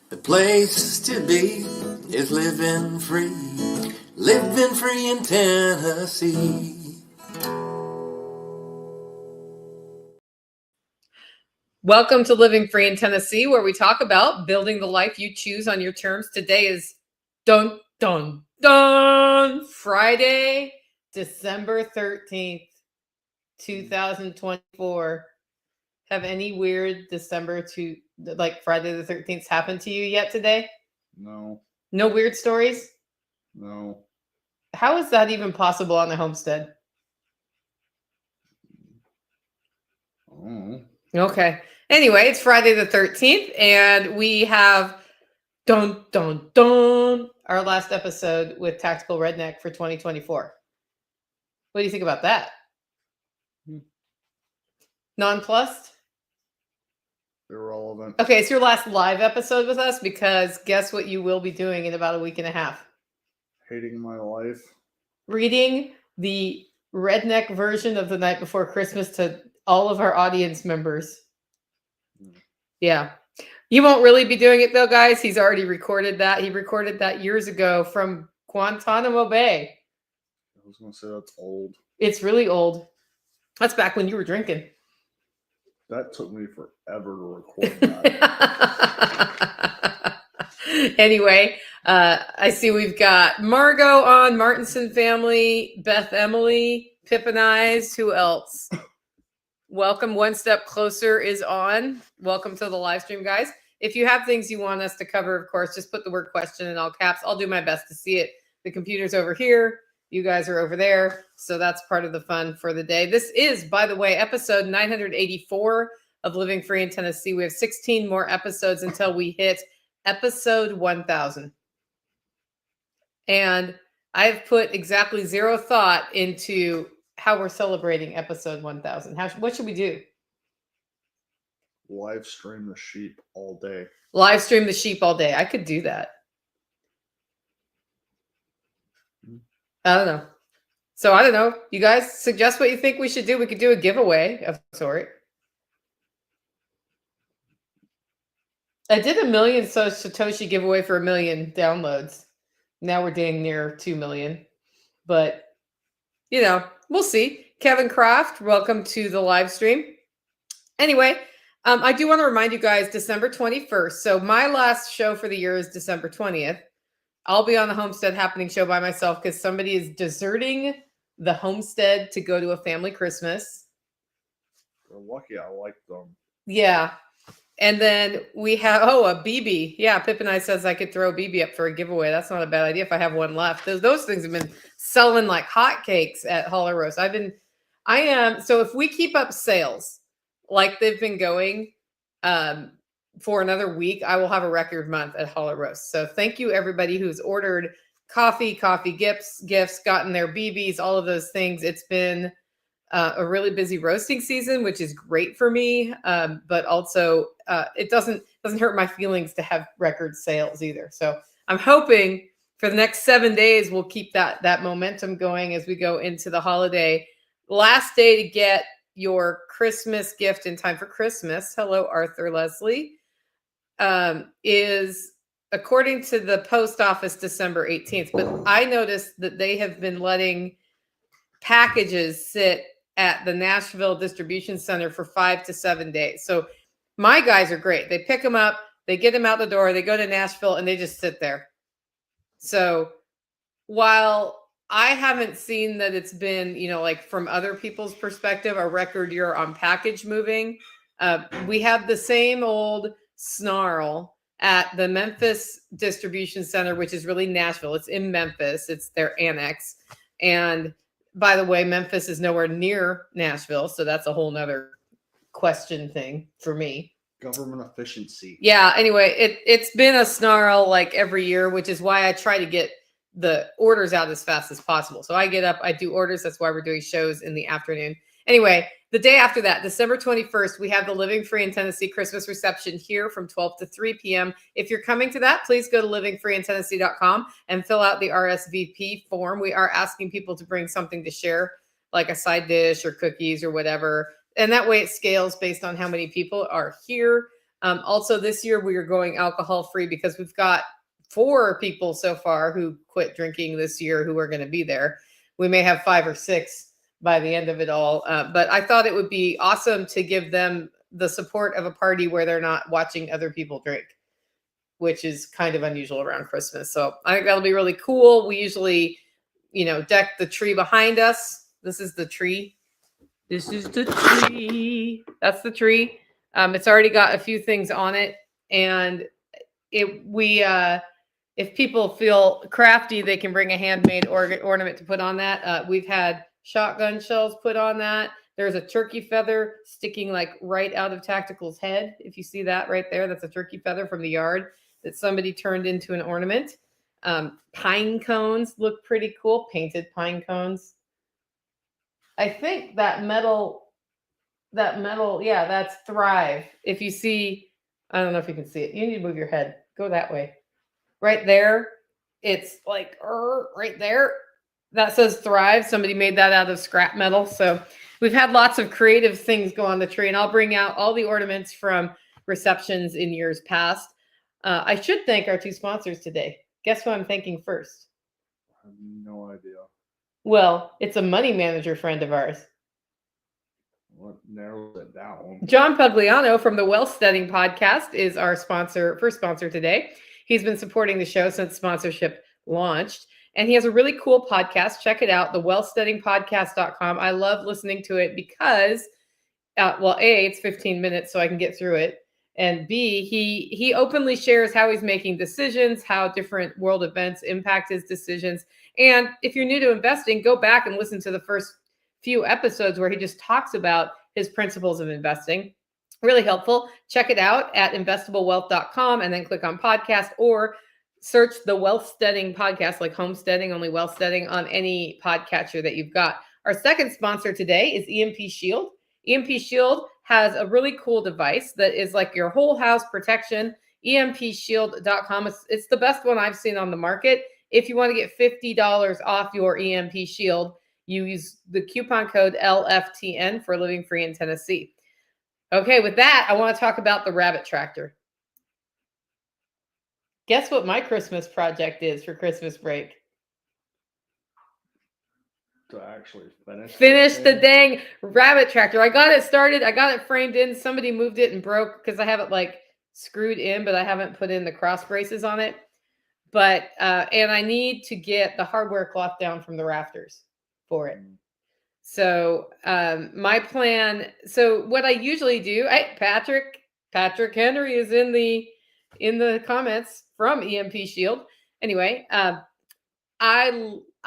The place to be is living free in Tennessee. Welcome to Living Free in Tennessee, where we talk about building the life you choose on your terms. Today is dun, dun, dun, Friday, December 13th, 2024. Have any weird Friday the 13th happened to you yet today? No. No weird stories? No. How is that even possible on the homestead? Oh. Okay. Anyway, it's Friday the 13th, and we have dun, dun, dun, our last episode with Tactical Redneck for 2024. What do you think about that? Nonplussed? Irrelevant. Okay, it's your last live episode with us because guess what you will be doing in about a week and a half? Hating my life. Reading the redneck version of The Night Before Christmas to all of our audience members. Yeah. You won't really be doing it though, guys. He's already recorded that. He recorded that years ago from Guantanamo Bay. I was going to say that's old. It's really old. That's back when you were drinking. That took me forever to record that. Anyway, I see we've got Margot on, Martinson family, Beth Emily, Pippin Eyes. Who else? Welcome. One Step Closer is on. Welcome to the live stream, guys. If you have things you want us to cover, of course, just put the word question in all caps. I'll do my best to see it. The computer's over here. You guys are over there. So that's part of the fun for the day. This is, by the way, episode 984 of Living Free in Tennessee. We have 16 more episodes until we hit episode 1000. And I've put exactly zero thought into how we're celebrating episode 1000. What should we do? Live stream the sheep all day. Live stream the sheep all day. I could do that. I don't know. So I don't know. You guys suggest what you think we should do. We could do a giveaway of some sort. I did a million Satoshi giveaway for 1 million downloads. Now we're dang near 2 million. But, you know, we'll see. Kevin Croft, welcome to the live stream. Anyway, I do want to remind you guys, December 21st. So my last show for the year is December 20th. I'll be on the Homestead Happenings show by myself because somebody is deserting the homestead to go to a family Christmas. They're lucky I like them. Yeah. And then we have, a BB. Yeah, Pip and I says I could throw a BB up for a giveaway. That's not a bad idea if I have one left. Those things have been selling like hotcakes at Holler Roast. So if we keep up sales like they've been going for another week, I will have a record month at Holler Roast. So thank you everybody who's ordered coffee gifts, gotten their BBs, all of those things. It's been a really busy roasting season, which is great for me. But also it doesn't hurt my feelings to have record sales either. So I'm hoping for the next 7 days, we'll keep that momentum going as we go into the holiday. Last day to get your Christmas gift in time for Christmas. Hello, Arthur Leslie. Is according to the post office December 18th. But I noticed that they have been letting packages sit at the Nashville distribution center for 5 to 7 days. So my guys are great. They pick them up, they get them out the door, they go to Nashville, and they just sit there. So while I haven't seen that it's been, like from other people's perspective, a record year on package moving, we have the same old snarl at the Memphis distribution center, which is really Nashville. It's in Memphis. It's their annex. And by the way, Memphis is nowhere near Nashville, so that's a whole nother question thing for me. Government efficiency. Yeah, anyway, it's been a snarl like every year, which is why I try to get the orders out as fast as possible. So I get up, I do orders. That's why we're doing shows in the afternoon. Anyway, the day after that, December 21st, we have the Living Free in Tennessee Christmas reception here from 12 to 3 p.m. If you're coming to that, please go to livingfreeintennessee.com and fill out the RSVP form. We are asking people to bring something to share, like a side dish or cookies or whatever. And that way it scales based on how many people are here. Also, this year we are going alcohol free because we've got 4 people so far who quit drinking this year who are going to be there. We may have 5 or 6 by the end of it all. But I thought it would be awesome to give them the support of a party where they're not watching other people drink, which is kind of unusual around Christmas. So I think that'll be really cool. We usually, deck the tree behind us. This is the tree. This is the tree. That's the tree. It's already got a few things on it. And if people feel crafty, they can bring a handmade ornament to put on that. We've had shotgun shells put on that. There's a turkey feather sticking like right out of Tactical's head. If you see that right there, that's a turkey feather from the yard that somebody turned into an ornament. Pine cones look pretty cool. Painted pine cones. I think that metal, yeah, that's Thrive. If you see, I don't know if you can see it. You need to move your head. Go that way. Right there, it's like right there. That says Thrive. Somebody made that out of scrap metal. So we've had lots of creative things go on the tree, and I'll bring out all the ornaments from receptions in years past. I should thank our 2 sponsors today. Guess who I'm thanking first? I have no idea. Well, it's a money manager friend of ours. What narrows it down? John Pugliano from the Wealth Studying Podcast is our first sponsor today. He's been supporting the show since sponsorship launched, and he has a really cool podcast. Check it out, thewealthstudyingpodcast.com. I love listening to it because, A, it's 15 minutes, so I can get through it. And B, he openly shares how he's making decisions, how different world events impact his decisions. And if you're new to investing, go back and listen to the first few episodes where he just talks about his principles of investing. Really helpful. Check it out at investablewealth.com and then click on podcast or search the Wealth Studying Podcast, like homesteading, only wealth studying, on any podcatcher that you've got. Our second sponsor today is EMP Shield. EMP Shield has a really cool device that is like your whole house protection. EMPshield.com. It's the best one I've seen on the market. If you want to get $50 off your EMP Shield, you use the coupon code LFTN for Living Free in Tennessee. Okay, with that, I want to talk about the rabbit tractor. Guess what my Christmas project is for Christmas break? To actually finish the dang rabbit tractor. I got it started. I got it framed in. Somebody moved it and broke because I have it like screwed in, but I haven't put in the cross braces on it. But and I need to get the hardware cloth down from the rafters for it. So my plan. So what I usually do, Patrick Henry is in the comments from EMP Shield. Anyway,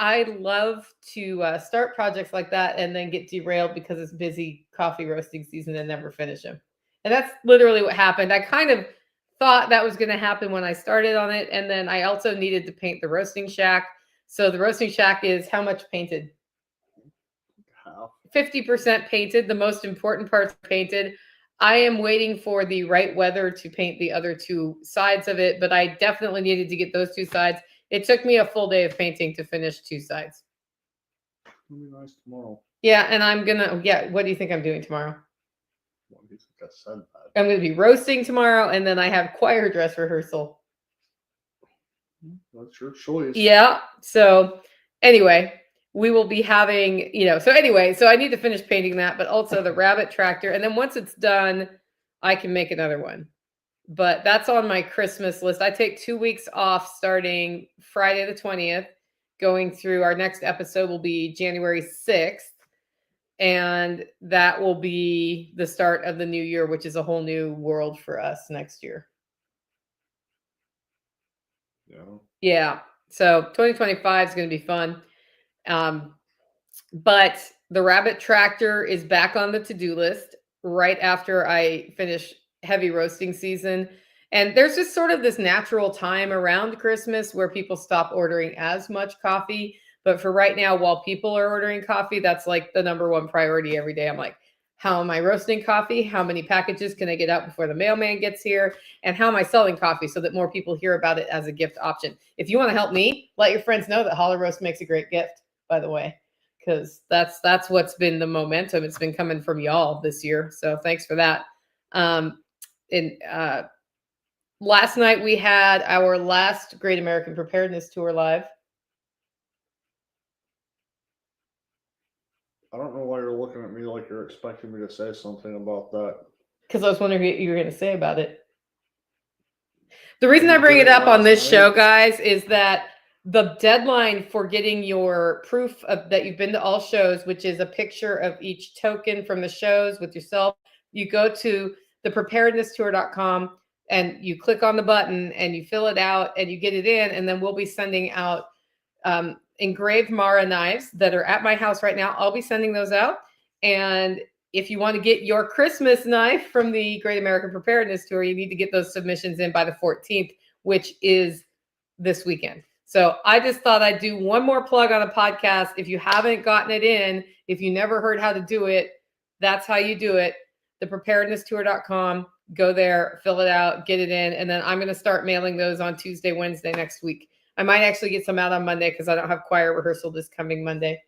I love to start projects like that and then get derailed because it's busy coffee roasting season and never finish them. And that's literally what happened. I kind of thought that was going to happen when I started on it. And then I also needed to paint the roasting shack. So the roasting shack is how much painted? 50% painted. The most important parts painted. I am waiting for the right weather to paint the other 2 sides of it, but I definitely needed to get those 2 sides. It took me a full day of painting to finish 2 sides. It'll be nice tomorrow. Yeah, and I'm gonna. Yeah, what do you think I'm doing tomorrow? Well, I think I said that. I'm gonna be roasting tomorrow, and then I have choir dress rehearsal. That's your choice. Yeah. So anyway, we will be having. So anyway, so I need to finish painting that, but also the rabbit tractor, and then once it's done, I can make another one. But that's on my Christmas list. I take 2 weeks off starting Friday the 20th, going through our next episode will be January 6th. And that will be the start of the new year, which is a whole new world for us next year. Yeah. So 2025 is going to be fun. But the rabbit tractor is back on the to-do list right after I finish heavy roasting season. And there's just sort of this natural time around Christmas where people stop ordering as much coffee. But for right now, while people are ordering coffee, that's like the number one priority every day. I'm like, how am I roasting coffee? How many packages can I get out before the mailman gets here? And how am I selling coffee so that more people hear about it as a gift option? If you want to help me, let your friends know that Hollow Roast makes a great gift, by the way, because that's what's been the momentum. It's been coming from y'all this year. So thanks for that. last night we had our last Great American Preparedness Tour live. I don't know why you're looking at me like you're expecting me to say something about that. Because I was wondering what you were going to say about it. The reason I bring it up on this show, guys, is that the deadline for getting your proof of that you've been to all shows, which is a picture of each token from the shows with yourself, you go to thepreparednesstour.com and you click on the button and you fill it out and you get it in, and then we'll be sending out engraved Mara knives that are at my house right now. I'll be sending those out. And if you want to get your Christmas knife from the Great American Preparedness Tour, you need to get those submissions in by the 14th, which is this weekend. So I just thought I'd do one more plug on a podcast. If you haven't gotten it in, if you never heard how to do it, that's how you do it. Thepreparednesstour.com. Go there, fill it out, get it in. And then I'm going to start mailing those on Tuesday, Wednesday next week. I might actually get some out on Monday because I don't have choir rehearsal this coming Monday,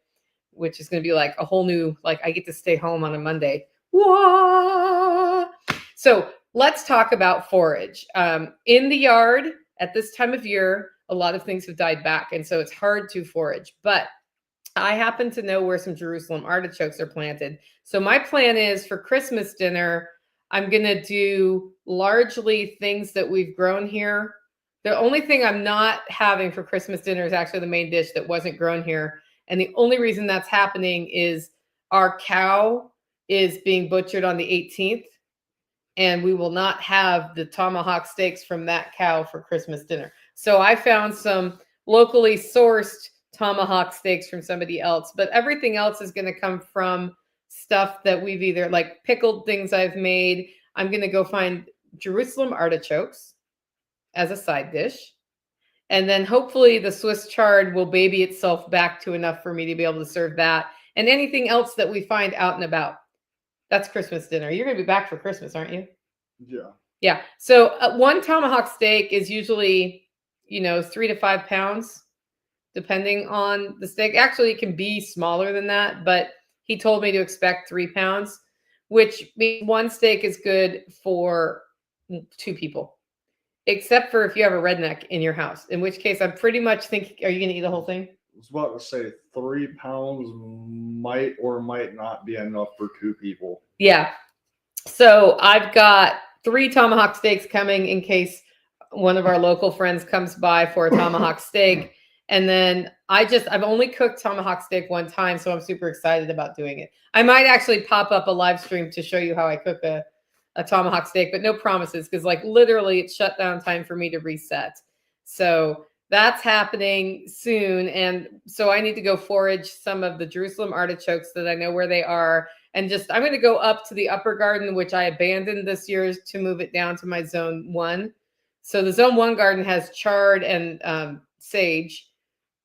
which is going to be like a whole new, like I get to stay home on a Monday. Wah! So let's talk about forage. In the yard at this time of year, a lot of things have died back. And so it's hard to forage. But I happen to know where some Jerusalem artichokes are planted. So my plan is for Christmas dinner, I'm going to do largely things that we've grown here. The only thing I'm not having for Christmas dinner is actually the main dish that wasn't grown here. And the only reason that's happening is our cow is being butchered on the 18th. And we will not have the tomahawk steaks from that cow for Christmas dinner. So I found some locally sourced tomahawk steaks from somebody else. But everything else is going to come from stuff that we've either like pickled things I've made. I'm going to go find Jerusalem artichokes as a side dish. And then hopefully the Swiss chard will baby itself back to enough for me to be able to serve that. And anything else that we find out and about. That's Christmas dinner. You're going to be back for Christmas, aren't you? Yeah. Yeah. So one tomahawk steak is usually, 3 to 5 pounds, depending on the steak. Actually, it can be smaller than that, but he told me to expect 3 pounds, which means one steak is good for 2 people. Except for if you have a redneck in your house, in which case I'm pretty much thinking, are you going to eat the whole thing? I was about to say 3 pounds might or might not be enough for 2 people. Yeah. So I've got 3 tomahawk steaks coming in case one of our local friends comes by for a tomahawk steak. And then I've only cooked tomahawk steak one time, so I'm super excited about doing it. I might actually pop up a live stream to show you how I cook a tomahawk steak, but no promises because like literally it's shutdown time for me to reset. So that's happening soon. And so I need to go forage some of the Jerusalem artichokes that I know where they are. And I'm going to go up to the upper garden, which I abandoned this year to move it down to my zone 1. So the zone 1 garden has chard and sage.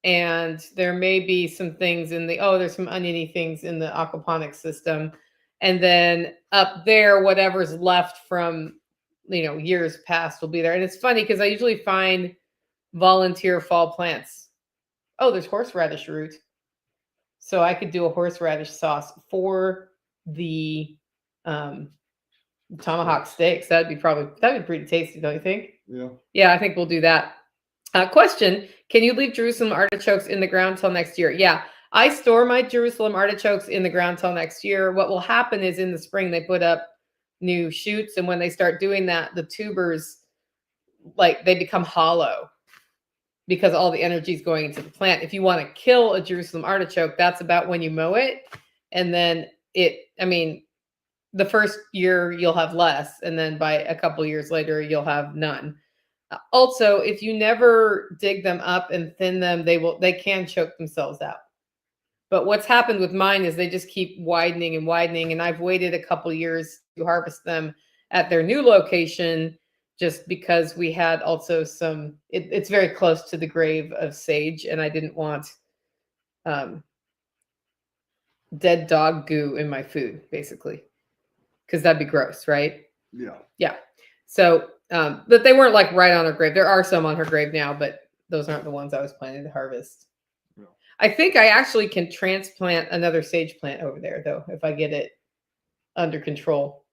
And there may be some things there's some oniony things in the aquaponics system. And then up there, whatever's left from, years past will be there. And it's funny because I usually find volunteer fall plants. Oh, there's horseradish root. So I could do a horseradish sauce for the tomahawk steaks. That'd be pretty tasty, don't you think? Yeah. Yeah, I think we'll do that. Question, can you leave Jerusalem artichokes in the ground till next year? Yeah, I store my Jerusalem artichokes in the ground till next year. What will happen is in the spring, they put up new shoots. And when they start doing that, the tubers, they become hollow because all the energy is going into the plant. If you want to kill a Jerusalem artichoke, that's about when you mow it. And then the first year you'll have less. And then by a couple years later, you'll have none. Also, if you never dig them up and thin them, they can choke themselves out. But what's happened with mine is they just keep widening and widening. And I've waited a couple years to harvest them at their new location just because we had also it's very close to the grave of sage. And I didn't want dead dog goo in my food, basically, because that'd be gross, right? Yeah. Yeah. So, but they weren't right on her grave. There are some on her grave now, but those aren't the ones I was planning to harvest. Yeah. I think I actually can transplant another sage plant over there, though, if I get it under control.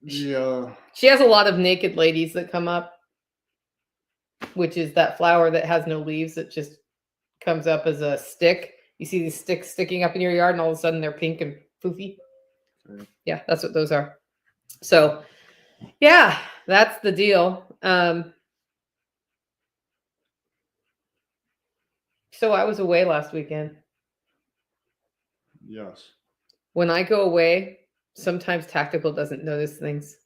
Yeah. She has a lot of naked ladies that come up, which is that flower that has no leaves that just comes up as a stick. You see these sticks sticking up in your yard, and all of a sudden they're pink and poofy. Okay. Yeah, that's what those are. So, yeah, that's the deal. So I was away last weekend. Yes. When I go away, sometimes Tactical doesn't notice things.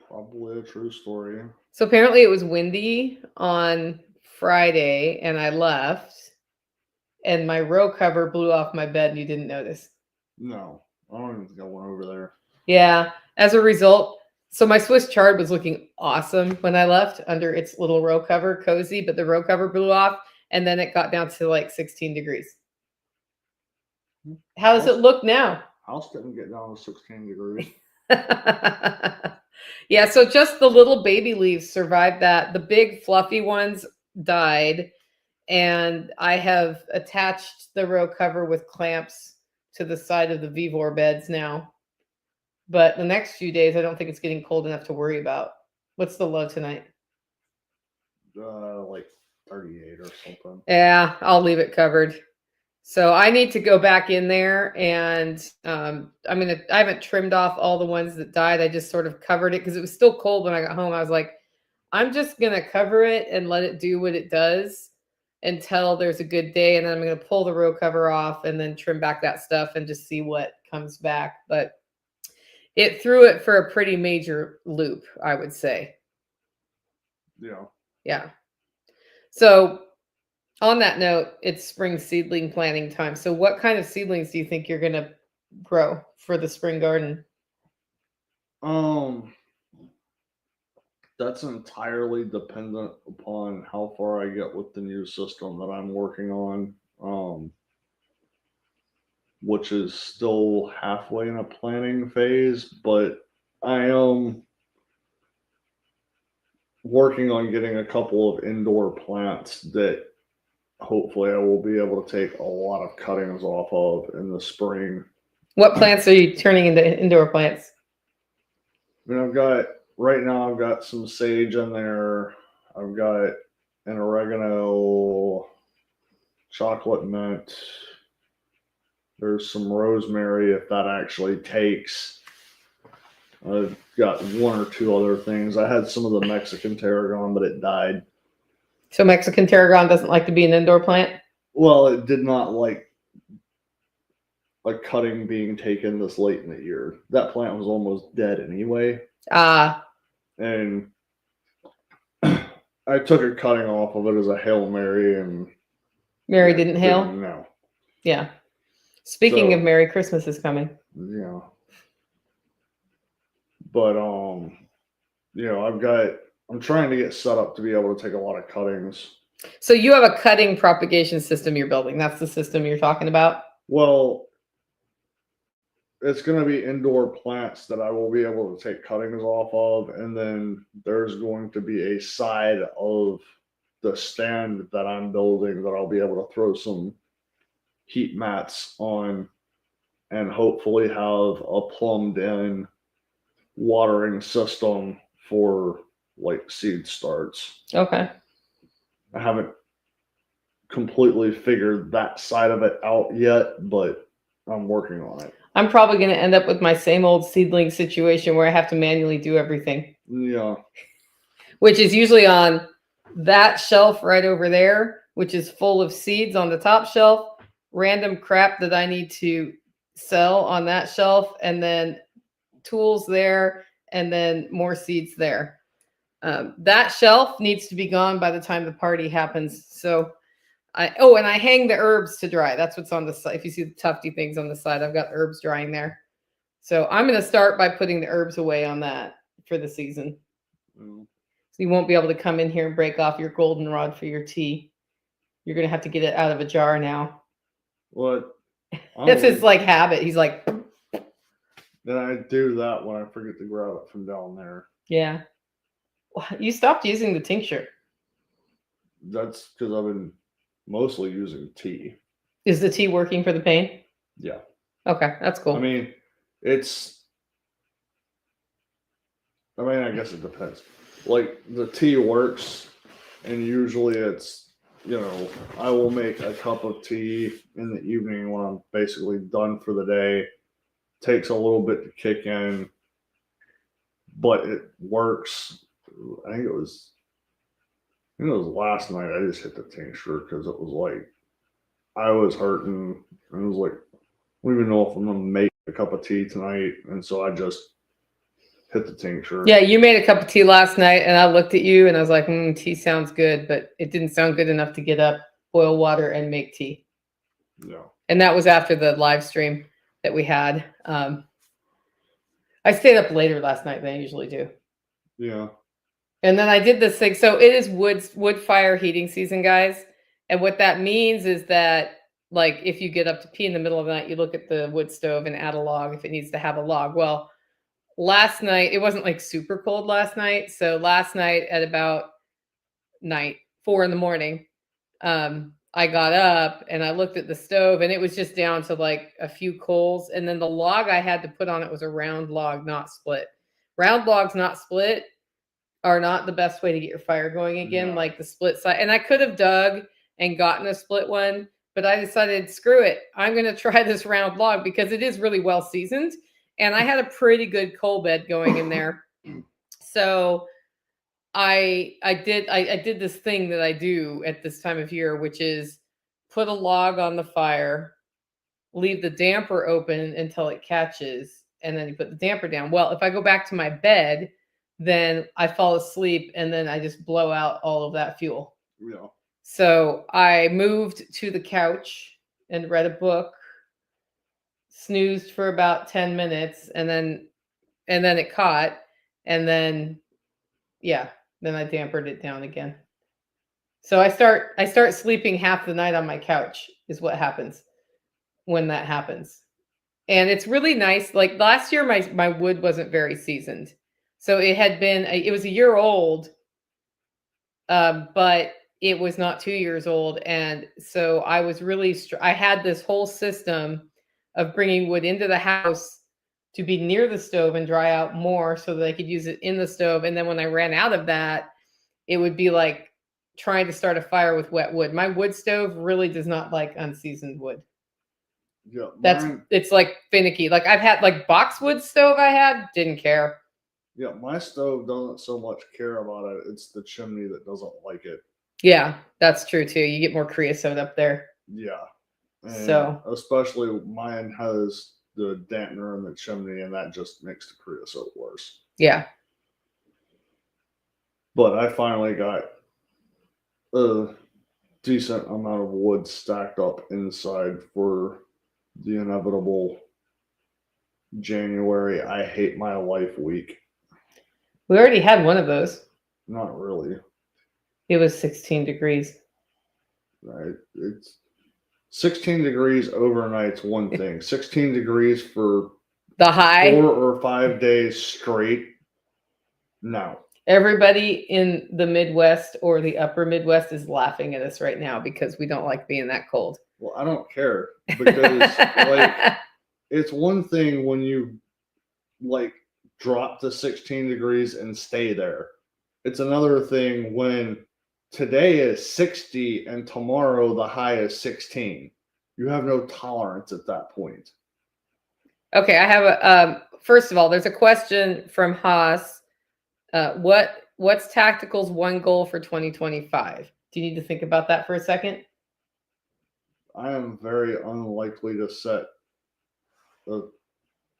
Probably a true story. So apparently it was windy on Friday and I left and my row cover blew off my bed and you didn't notice. No, I don't even think I went over there. Yeah. As a result, so my Swiss chard was looking awesome when I left under its little row cover, cozy, but the row cover blew off and then it got down to like 16 degrees. How does it look now? House didn't get down to 16 degrees. Yeah, so just the little baby leaves survived that. The big fluffy ones died. And I have attached the row cover with clamps to the side of the Vivor beds now. But the next few days, I don't think it's getting cold enough to worry about. What's the low tonight? Like 38 or something. Yeah, I'll leave it covered. So I need to go back in there and I haven't trimmed off all the ones that died. I just sort of covered it because it was still cold when I got home. I was like, I'm just going to cover it and let it do what it does until there's a good day. And then I'm going to pull the row cover off and then trim back that stuff and just see what comes back. But it threw it for a pretty major loop, I would say. Yeah. Yeah. So on that note, it's spring seedling planting time. So what kind of seedlings do you think you're going to grow for the spring garden? That's entirely dependent upon how far I get with the new system that I'm working on, which is still halfway in a planning phase, but I am working on getting a couple of indoor plants that hopefully I will be able to take a lot of cuttings off of in the spring. What plants are you turning into indoor plants? I mean, right now I've got some sage in there. I've got an oregano, chocolate mint. There's some rosemary if that actually takes. I've got one or two other things. I had some of the Mexican tarragon, but it died. So Mexican tarragon doesn't like to be an indoor plant? Well, it did not like a cutting being taken this late in the year. That plant was almost dead anyway. And I took a cutting off of it as a Hail Mary, and Mary didn't hail? No. Yeah. Speaking of Merry Christmas is coming. Yeah. But I'm trying to get set up to be able to take a lot of cuttings. So you have a cutting propagation system you're building. That's the system you're talking about? Well, it's going to be indoor plants that I will be able to take cuttings off of. And then there's going to be a side of the stand that I'm building that I'll be able to throw some heat mats on and hopefully have a plumbed in watering system for like seed starts. Okay. I haven't completely figured that side of it out yet, but I'm working on it. I'm probably going to end up with my same old seedling situation where I have to manually do everything. Yeah. Which is usually on that shelf right over there, which is full of seeds on the top shelf, random crap that I need to sell on that shelf, and then tools there, and then more seeds there. That shelf needs to be gone by the time the party happens. So and I hang the herbs to dry. That's what's on the side. If you see the tufty things on the side, I've got herbs drying there. So I'm going to start by putting the herbs away on that for the season. So you won't be able to come in here and break off your goldenrod for your tea. You're going to have to get it out of a jar now. What? That's his like habit. He's like. Then I do that when I forget to grab it from down there. Yeah. You stopped using the tincture. That's because I've been mostly using tea. Is the tea working for the pain? Yeah. Okay, that's cool. I mean, I mean, I guess it depends. Like the tea works, and usually it's, I will make a cup of tea in the evening when I'm basically done for the day. Takes a little bit to kick in, but it works. I think it was last night. I just hit the tincture because it was like I was hurting, and it was like, I don't even know if I'm gonna make a cup of tea tonight, and so I just hit the tincture. Yeah, you made a cup of tea last night, and I looked at you, and I was like, tea sounds good, but it didn't sound good enough to get up, boil water, and make tea. Yeah. And that was after the live stream that we had. I stayed up later last night than I usually do. Yeah. And then I did this thing. So it is wood fire heating season, guys. And what that means is that, like, if you get up to pee in the middle of the night, you look at the wood stove and add a log if it needs to have a log. Well, last night, it wasn't like super cold last night. So last night at about 4 a.m, I got up and I looked at the stove, and it was just down to like a few coals. And then the log I had to put on it was a round log, not split. Round logs not split are not the best way to get your fire going again, like the split side. And I could have dug and gotten a split one, but I decided, screw it. I'm going to try this round log because it is really well seasoned. And I had a pretty good coal bed going in there. So I did this thing that I do at this time of year, which is put a log on the fire, leave the damper open until it catches, and then you put the damper down. Well, if I go back to my bed, then I fall asleep, and then I just blow out all of that fuel. Yeah. So I moved to the couch and read a book, snoozed for about 10 minutes, and then it caught, and then then I dampered it down again. So I start sleeping half the night on my couch is what happens when that happens. And it's really nice. Like last year, my wood wasn't very seasoned. So it was a year old, but it was not 2 years old. And so I was really, I had this whole system of bringing wood into the house to be near the stove and dry out more so that I could use it in the stove. And then when I ran out of that, it would be like trying to start a fire with wet wood. My wood stove really does not like unseasoned wood. Yeah, it's like finicky. Like I've had like boxwood stove didn't care. Yeah, my stove doesn't so much care about it. It's the chimney that doesn't like it. Yeah, that's true too. You get more creosote up there. Yeah. And so especially mine has the dampener in the chimney, and that just makes the creosote worse. Yeah. But I finally got a decent amount of wood stacked up inside for the inevitable January I hate my life week. We already had one of those. Not really. It was 16 degrees. Right. It's 16 degrees overnight's one thing. 16 degrees for the high 4 or 5 days straight. No. Everybody in the Midwest or the upper Midwest is laughing at us right now because we don't like being that cold. Well, I don't care because like it's one thing when you like drop to 16 degrees and stay there. It's another thing when today is 60 and tomorrow the high is 16. You have no tolerance at that point. Okay, I have a first of all, there's a question from Haas. What's Tactical's one goal for 2025? Do you need to think about that for a second? I am very unlikely to set a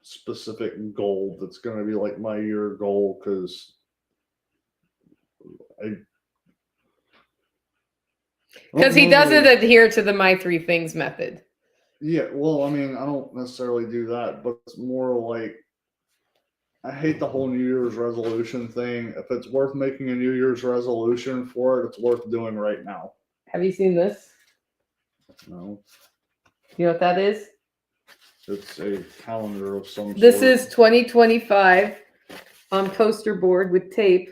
specific goal that's going to be like my year goal because he doesn't adhere to the my 3 things method. Yeah, well, I mean, I don't necessarily do that, but it's more like I hate the whole New Year's resolution thing. If it's worth making a New Year's resolution for it, it's worth doing right now. Have you seen this? No. You know what that is? It's a calendar of some sort. This is 2025 on poster board with tape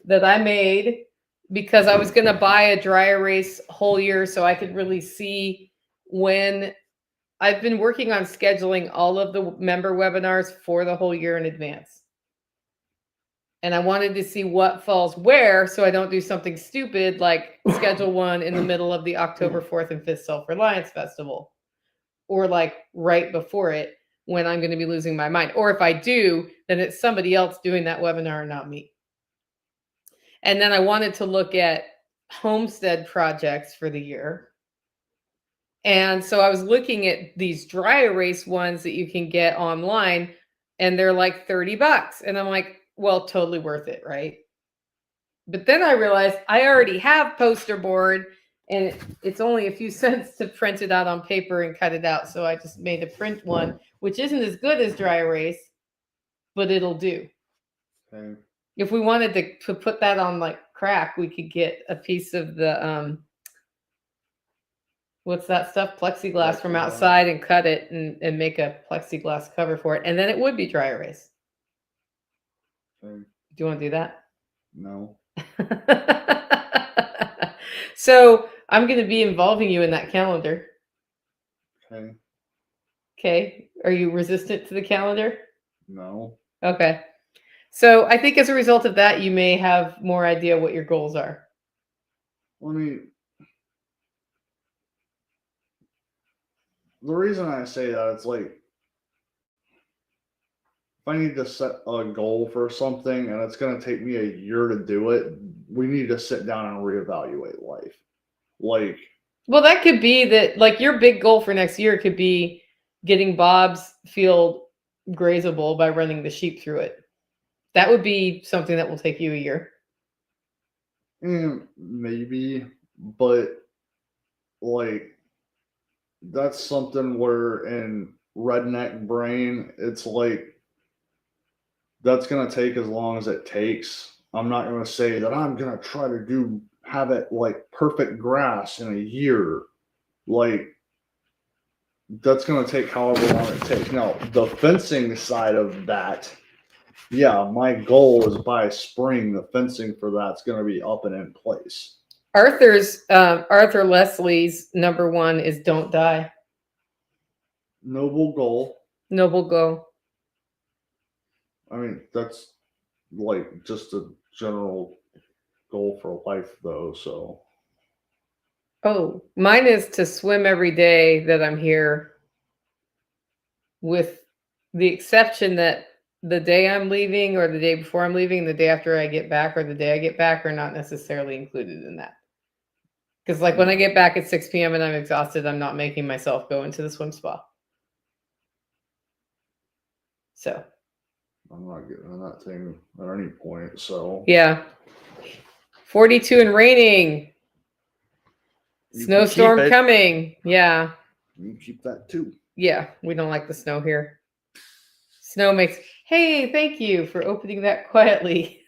that I made because I was going to buy a dry erase whole year so I could really see when I've been working on scheduling all of the member webinars for the whole year in advance. And I wanted to see what falls where so I don't do something stupid like schedule one in the middle of the October 4th and 5th Self-Reliance Festival, or like right before it when I'm going to be losing my mind. Or if I do, then it's somebody else doing that webinar and not me. And then I wanted to look at homestead projects for the year. And so I was looking at these dry erase ones that you can get online, and they're like $30. And I'm like, well, totally worth it, right? But then I realized I already have poster board, and it's only a few cents to print it out on paper and cut it out. So I just made a print one, which isn't as good as dry erase, but it'll do. Okay. If we wanted to put that on like crack, we could get a piece of the what's that stuff? Plexiglass from outside and cut it and make a plexiglass cover for it. And then it would be dry erase. Okay. Do you want to do that? No. So I'm going to be involving you in that calendar. Okay. Okay. Are you resistant to the calendar? No. Okay. So I think as a result of that, you may have more idea what your goals are. Let me. The reason I say that, it's like, if I need to set a goal for something and it's going to take me a year to do it, we need to sit down and reevaluate life. Like, well, that could be that, like, your big goal for next year could be getting Bob's field grazable by running the sheep through it. That would be something that will take you a year. Maybe, but like, that's something where in redneck brain, it's like, that's going to take as long as it takes. I'm not going to say that I'm going to try to have it like perfect grass in a year. Like, that's going to take however long it takes. Now, the fencing side of that, yeah, my goal is by spring, the fencing for that's going to be up and in place. Arthur Leslie's number one is don't die. Noble goal. Noble goal. I mean, that's like just a general goal for life, though. So, oh, mine is to swim every day that I'm here, with the exception that the day I'm leaving or the day before I'm leaving, the day after I get back or the day I get back are not necessarily included in that. Because like when I get back at 6 p.m. and I'm exhausted, I'm not making myself go into the swim spa. So I'm not getting that thing at any point. So, yeah. 42 and raining. Snowstorm coming. Yeah. You keep that too. Yeah. We don't like the snow here. Snow makes, hey, thank you for opening that quietly.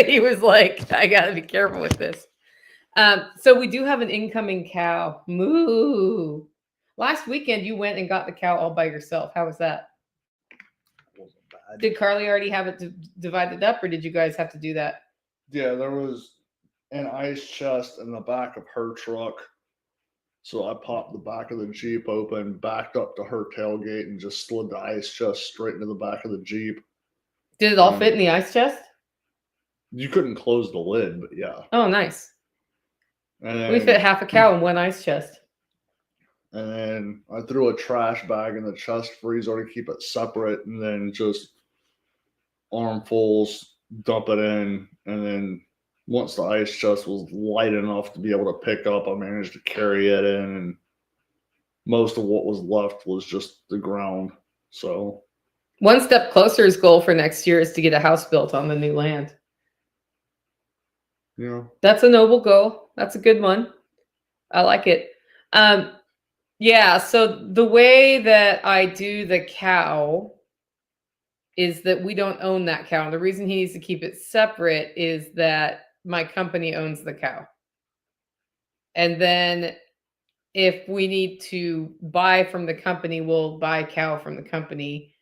He was like, I got to be careful with this. So we do have an incoming cow. Moo. Last weekend, you went and got the cow all by yourself. How was that? Wasn't bad. Did Carly already have it divided up, or did you guys have to do that? Yeah, there was an ice chest in the back of her truck. So I popped the back of the Jeep open, backed up to her tailgate, and just slid the ice chest straight into the back of the Jeep. Did it all fit in the ice chest? You couldn't close the lid, but yeah. Oh, nice. And then, We fit half a cow in one ice chest. And then I threw a trash bag in the chest freezer to keep it separate, and then just armfuls, dump it in, and then once the ice chest was light enough to be able to pick up, I managed to carry it in, and most of what was left was just the ground. So, one step closer's goal for next year is to get a house built on the new land. yeah, That's a noble goal. That's a good one. I like it. Yeah, so the way that I do the cow is that we don't own that cow. And the reason he needs to keep it separate is that my company owns the cow. And then if we need to buy from the company, we'll buy cow from the company.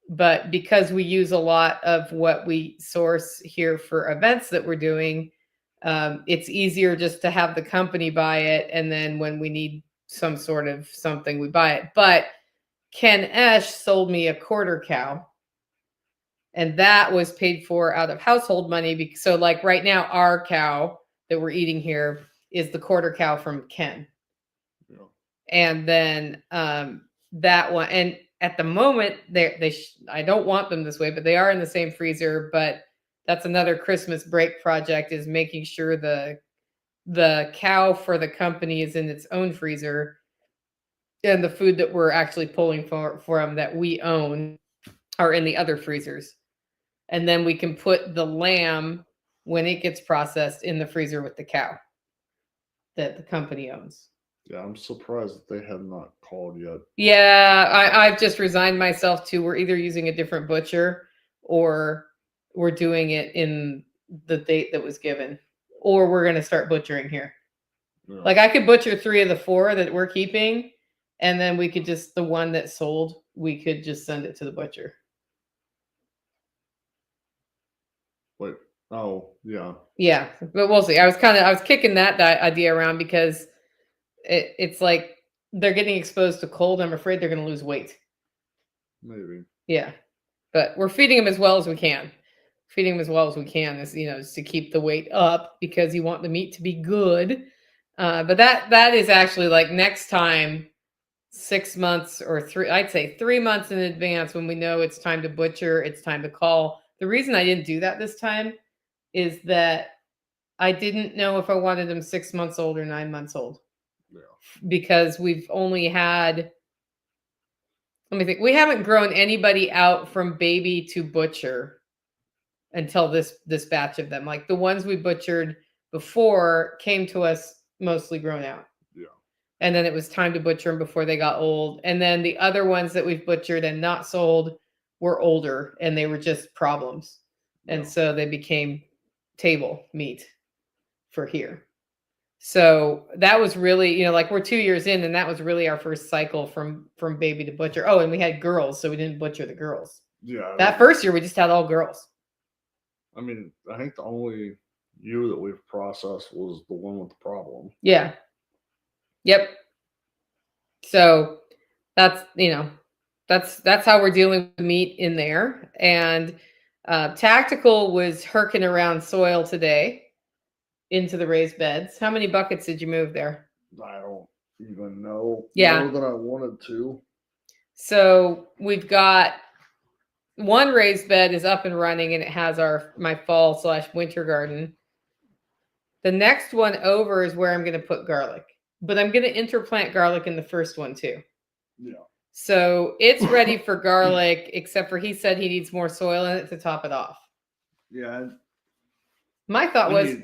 But because we use a lot of what we source here for events that we're doing, it's easier just to have the company buy it. And then when we need some sort of something, we buy it. But Ken Esch sold me a quarter cow, and that was paid for out of household money. So like right now, our cow that we're eating here is the quarter cow from Ken. Yeah. And then that one, and at the moment I don't want them this way, but they are in the same freezer. But that's another Christmas break project, is making sure the cow for the company is in its own freezer, and the food that we're actually pulling from that we own are in the other freezers. And then we can put the lamb, when it gets processed, in the freezer with the cow that the company owns. Yeah, I'm surprised that they have not called yet. Yeah, I've just resigned myself to, we're either using a different butcher or we're doing it in the date that was given, or we're going to start butchering here. Yeah. Like I could butcher 3 of the 4 that we're keeping, and then we could just, the one that sold, we could just send it to the butcher. Wait. Oh, yeah. Yeah, but we'll see. I was kicking that idea around because it's like they're getting exposed to cold. I'm afraid they're going to lose weight. Maybe. Yeah, but we're feeding them as well as we can. Feeding them as well as we can is, is to keep the weight up, because you want the meat to be good. But that is actually like next time, 6 months or 3, I'd say 3 months in advance, when we know it's time to butcher, it's time to call. The reason I didn't do that this time is that I didn't know if I wanted them 6 months old or 9 months old. Yeah. Because we've only had, let me think, we haven't grown anybody out from baby to butcher until this batch of them. Like the ones we butchered before came to us mostly grown out. Yeah. And then it was time to butcher them before they got old. And then the other ones that we've butchered and not sold were older, and they were just problems. And so they became table meat for here. So that was really, like we're 2 years in, and that was really our first cycle from baby to butcher. Oh, and we had girls, so we didn't butcher the girls. Yeah. That first year we just had all girls. I mean, I think the only ewe that we've processed was the one with the problem. Yeah. Yep. So that's, that's how we're dealing with meat in there. And Tactical was herking around soil today into the raised beds. How many buckets did you move there? I don't even know. Yeah. More than I wanted to. So we've got one raised bed is up and running, and it has my fall/winter garden. The next one over is where I'm going to put garlic, but I'm going to interplant garlic in the first one too. Yeah. So it's ready for garlic, except for he said he needs more soil in it to top it off. Yeah. My thought was,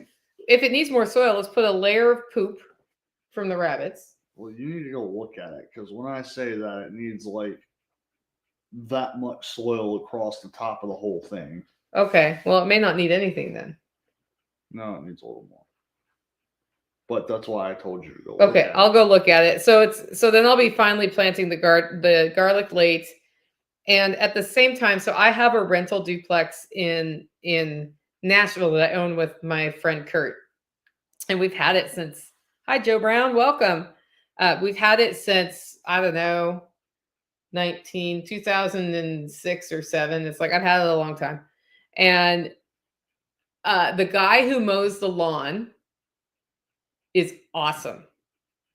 if it needs more soil, let's put a layer of poop from the rabbits. Well, you need to go look at it, because when I say that, it needs like that much soil across the top of the whole thing. Okay. Well, it may not need anything then. No, it needs a little more. But that's why I told you to go. Okay, I'll go look at it. So then I'll be finally planting the garlic late, and at the same time, so I have a rental duplex in Nashville that I own with my friend Kurt, and we've had it since. Hi, Joe Brown, welcome. We've had it since, I don't know, 2006 or 7. It's like I've had it a long time, and the guy who mows the lawn is awesome.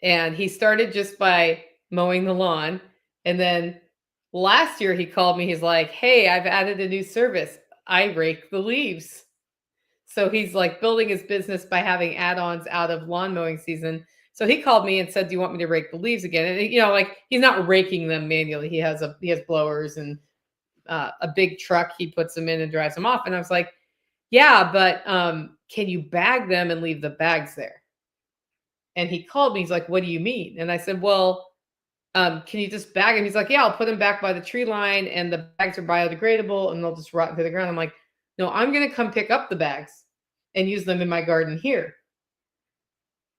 And he started just by mowing the lawn. And then last year he called me. He's like, hey, I've added a new service. I rake the leaves. So he's like building his business by having add-ons out of lawn mowing season. So he called me and said, do you want me to rake the leaves again? And like he's not raking them manually. He has blowers and a big truck. He puts them in and drives them off. And I was like, yeah, but can you bag them and leave the bags there? And he called me. He's like, what do you mean? And I said, well, can you just bag them? He's like, yeah, I'll put them back by the tree line, and the bags are biodegradable and they'll just rot into the ground. I'm like, no, I'm going to come pick up the bags and use them in my garden here.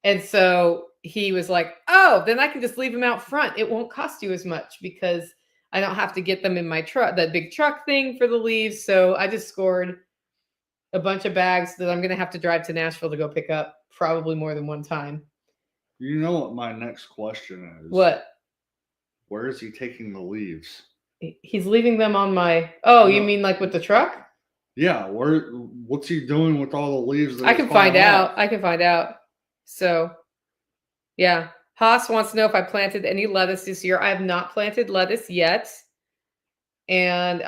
And so he was like, oh, then I can just leave them out front. It won't cost you as much because I don't have to get them in my truck, that big truck thing for the leaves. So I just scored a bunch of bags that I'm going to have to drive to Nashville to go pick up, probably more than one time. You know what my next question is? What? Where is he taking the leaves? He's leaving them on my. Oh, you No. mean like with the truck? Yeah, what's he doing with all the leaves? That I he's can find falling out. off? I can find out. So, yeah. Haas wants to know if I planted any lettuce this year. I have not planted lettuce yet. And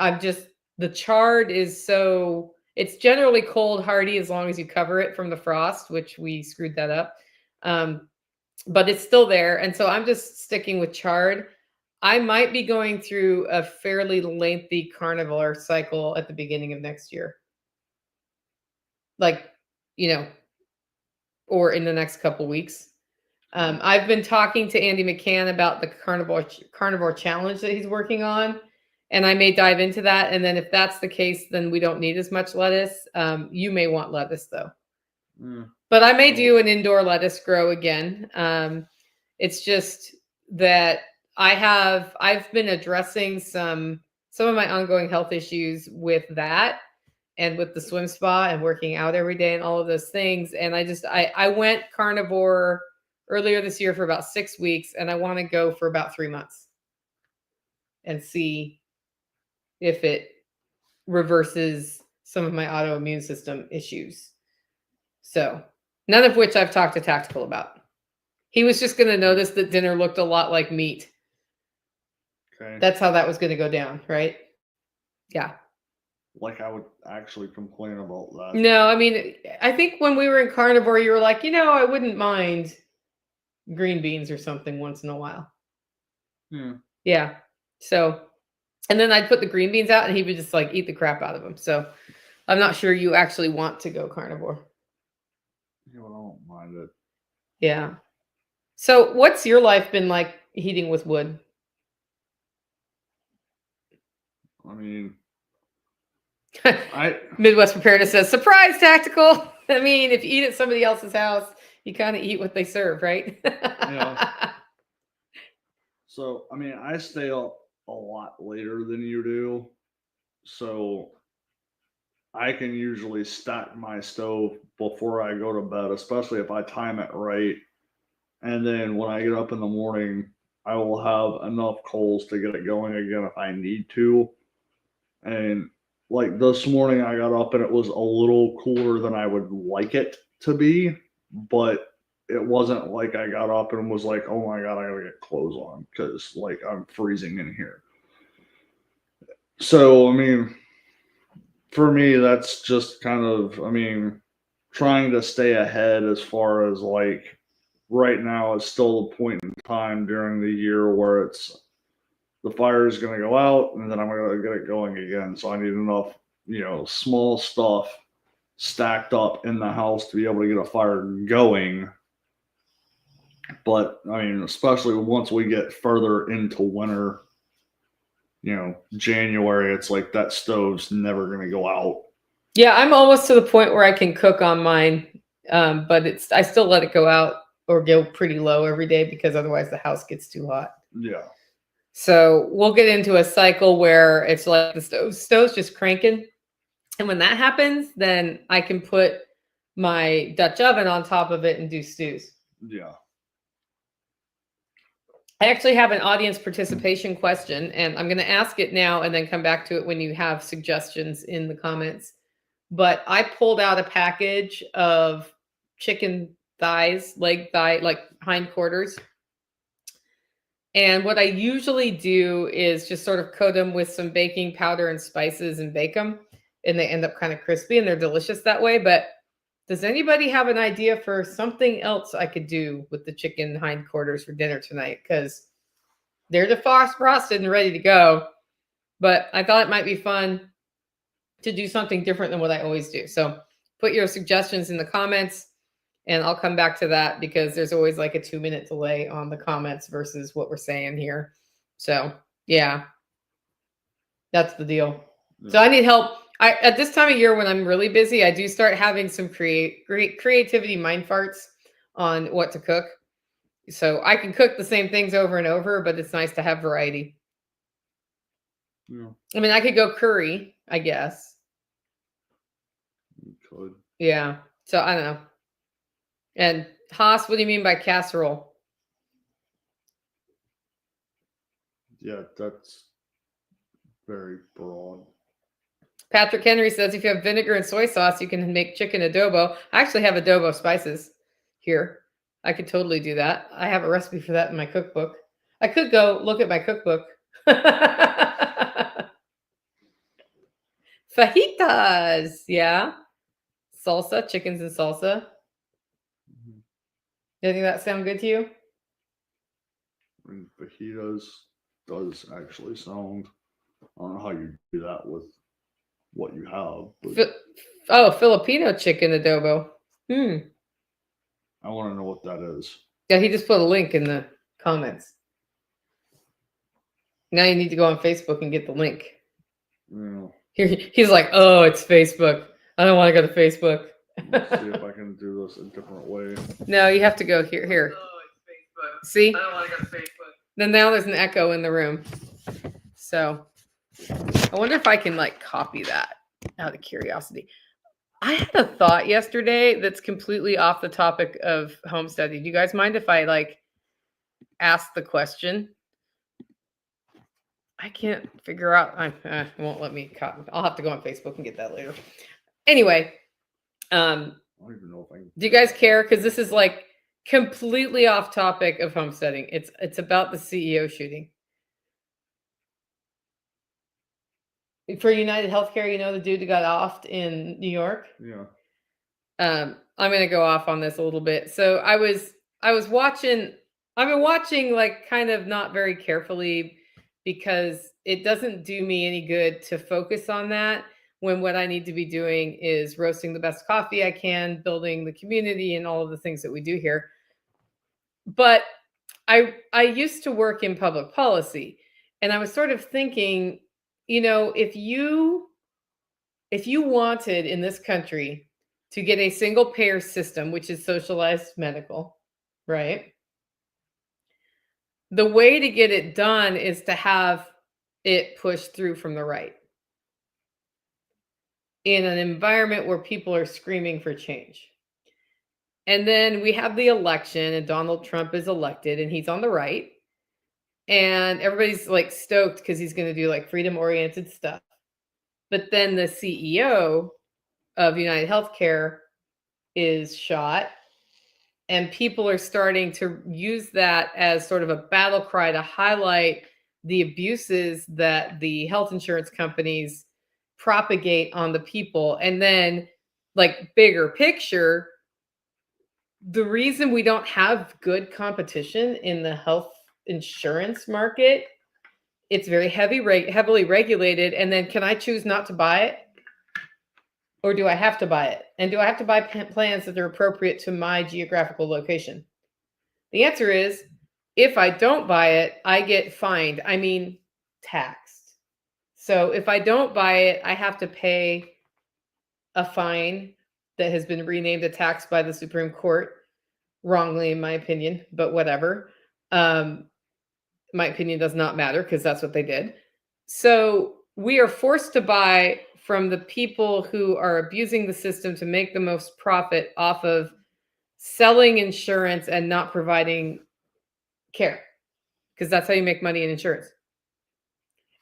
the chard is so, it's generally cold hardy as long as you cover it from the frost, which we screwed that up. But it's still there. And so I'm just sticking with chard. I might be going through a fairly lengthy carnivore cycle at the beginning of next year. Like, or in the next couple weeks. I've been talking to Andy McCann about the carnivore challenge that he's working on, and I may dive into that. And then if that's the case, then we don't need as much lettuce. You may want lettuce though, but I may do an indoor lettuce grow again. It's just that I've been addressing some of my ongoing health issues with that and with the swim spa and working out every day and all of those things. And I went carnivore earlier this year for about 6 weeks, and I want to go for about 3 months and see if it reverses some of my autoimmune system issues. So, none of which I've talked to Tactical about. He was just going to notice that dinner looked a lot like meat. Okay. That's how that was going to go down, right? Yeah. Like I would actually complain about that. No, I mean, I think when we were in carnivore, you were like, I wouldn't mind green beans or something once in a while. Yeah. So, and then I'd put the green beans out and he would just like eat the crap out of them. So I'm not sure you actually want to go carnivore. Yeah, well, I don't mind it. Yeah. So what's your life been like heating with wood? I mean, Midwest Preparedness says, surprise, Tactical. I mean, if you eat at somebody else's house, you kind of eat what they serve, right? Yeah. So, I mean, I stay up a lot later than you do. So I can usually stack my stove before I go to bed, especially if I time it right. And then when I get up in the morning, I will have enough coals to get it going again if I need to. And like this morning, I got up and it was a little cooler than I would like it to be, but it wasn't like I got up and was like, oh my God, I gotta get clothes on because like I'm freezing in here. So, I mean, for me, that's just kind of, I mean, trying to stay ahead as far as like right now is still a point in time during the year where it's the fire is going to go out and then I'm going to get it going again. So I need enough, small stuff stacked up in the house to be able to get a fire going. But I mean, especially once we get further into winter, January, it's like that stove's never going to go out. Yeah, I'm almost to the point where I can cook on mine, but I still let it go out or go pretty low every day because otherwise the house gets too hot. Yeah. So we'll get into a cycle where it's like the stove's just cranking. And when that happens, then I can put my Dutch oven on top of it and do stews. Yeah. I actually have an audience participation question, and I'm going to ask it now and then come back to it when you have suggestions in the comments. But I pulled out a package of chicken thighs, leg thigh, like hindquarters. And what I usually do is just sort of coat them with some baking powder and spices and bake them. And they end up kind of crispy and they're delicious that way. But does anybody have an idea for something else I could do with the chicken hindquarters for dinner tonight? Because they're defrosted and ready to go. But I thought it might be fun to do something different than what I always do. So put your suggestions in the comments and I'll come back to that because there's always like a 2-minute delay on the comments versus what we're saying here. So yeah, that's the deal. Yeah. So I need help. At this time of year when I'm really busy, I do start having some creativity mind farts on what to cook. So I can cook the same things over and over, but it's nice to have variety. Yeah. I mean, I could go curry, I guess. You could. Yeah. So I don't know. And Haas, what do you mean by casserole? Yeah, that's very broad. Patrick Henry says if you have vinegar and soy sauce, you can make chicken adobo. I actually have adobo spices here. I could totally do that. I have a recipe for that in my cookbook. I could go look at my cookbook. Fajitas, yeah. Salsa, chickens and salsa. Doesn't that sound good to you? I mean, fajitas does actually sound. I don't know how you do that with what you have. But Filipino chicken adobo. I want to know what that is. Yeah, he just put a link in the comments. Now you need to go on Facebook and get the link. Yeah. He's like, oh, it's Facebook. I don't want to go to Facebook. Let's see if I can do this a different way. No, you have to go here. Here. Oh, it's Facebook. See? I don't want to go to Facebook. Then now there's an echo in the room. So I wonder if I can like copy that out of curiosity. I had a thought yesterday that's completely off the topic of homesteading. Do you guys mind if I like ask the question? I can't figure out. It won't let me copy. I'll have to go on Facebook and get that later. Anyway, I don't even know if I can. do you guys care? Because this is like completely off topic of homesteading. It's about the CEO shooting. For United Healthcare, you know the dude who got offed in New York? Yeah. I'm gonna go off on this a little bit. So I was watching, I've been watching like kind of not very carefully because it doesn't do me any good to focus on that when what I need to be doing is roasting the best coffee I can, building the community and all of the things that we do here. But I used to work in public policy, and I was sort of thinking, you know, if you wanted in this country to get a single payer system, which is socialized medical, right? The way to get it done is to have it pushed through from the right in an environment where people are screaming for change. And then we have the election and Donald Trump is elected and he's on the right. And everybody's like stoked because he's going to do like freedom-oriented stuff. But then the CEO of United Healthcare is shot. And people are starting to use that as sort of a battle cry to highlight the abuses that the health insurance companies propagate on the people. And then, like, bigger picture, the reason we don't have good competition in the health insurance market, it's very heavily regulated. And then can I choose not to buy it? Or do I have to buy it? And do I have to buy plans that are appropriate to my geographical location? The answer is, if I don't buy it, I get fined. I mean, taxed. So if I don't buy it, I have to pay a fine that has been renamed a tax by the Supreme Court, wrongly in my opinion, but whatever. My opinion does not matter because that's what they did. So we are forced to buy from the people who are abusing the system to make the most profit off of selling insurance and not providing care, because that's how you make money in insurance.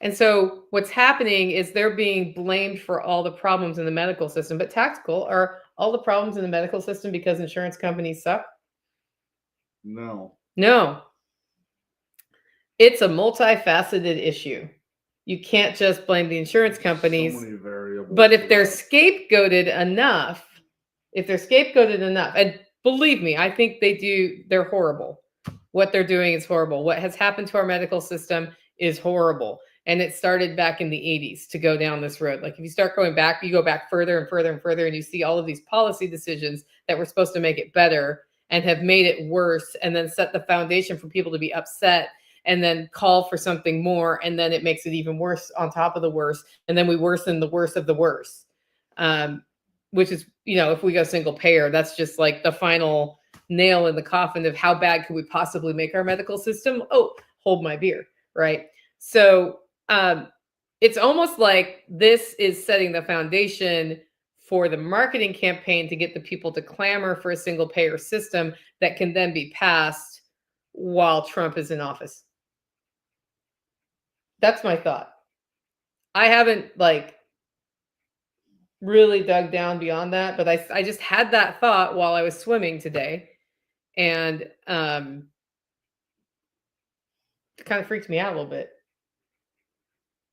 And so what's happening is they're being blamed for all the problems in the medical system. But Tactical, are all the problems in the medical system because insurance companies suck? No. No. It's a multifaceted issue. You can't just blame the insurance companies. So many variables. But if they're scapegoated enough, and believe me, I think they're horrible. What they're doing is horrible. What has happened to our medical system is horrible. And it started back in the 80s to go down this road. Like if you start going back, you go back further and further and further, and you see all of these policy decisions that were supposed to make it better and have made it worse, and then set the foundation for people to be upset and then call for something more, and then it makes it even worse on top of the worst, and then we worsen the worst of the worst, which is, if we go single payer, that's just like the final nail in the coffin of how bad could we possibly make our medical system. Oh, hold my beer, right? So it's almost like this is setting the foundation for the marketing campaign to get the people to clamor for a single payer system that can then be passed while Trump is in office. That's my thought. I haven't like really dug down beyond that, but I just had that thought while I was swimming today, and it kind of freaked me out a little bit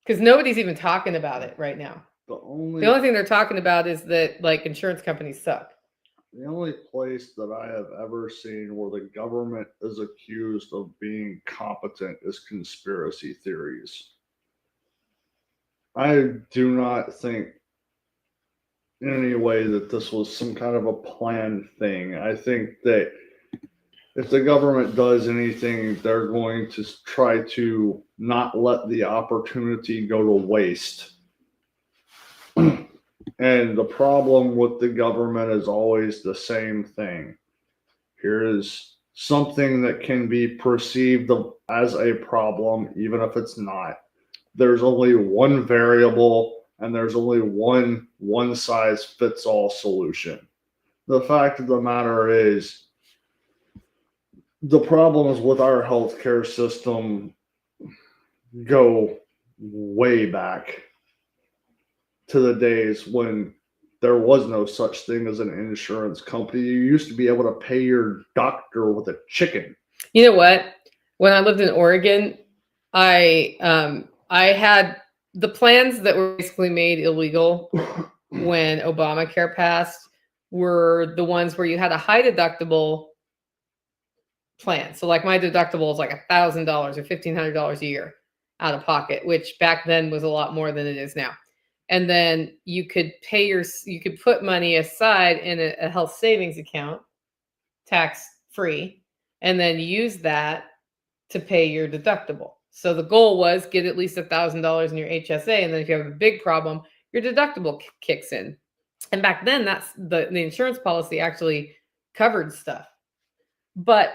because nobody's even talking about it right now. The only thing they're talking about is that like insurance companies suck. The only place that I have ever seen where the government is accused of being competent is conspiracy theories. I do not think in any way that this was some kind of a planned thing. I think that if the government does anything, they're going to try to not let the opportunity go to waste. And the problem with the government is always the same thing. Here is something that can be perceived as a problem, even if it's not. There's only one variable and there's only one size fits all solution. The fact of the matter is, the problems with our healthcare system go way back to the days when there was no such thing as an insurance company. You used to be able to pay your doctor with a chicken. You know what? When I lived in Oregon, I had the plans that were basically made illegal when Obamacare passed were the ones where you had a high deductible plan. So like my deductible is like $1,000 or $1,500 a year out of pocket, which back then was a lot more than it is now. And then you could put money aside in a health savings account, tax free, and then use that to pay your deductible. So the goal was get at least $1,000 in your HSA. And then if you have a big problem, your deductible kicks in. And back then that's the insurance policy actually covered stuff. But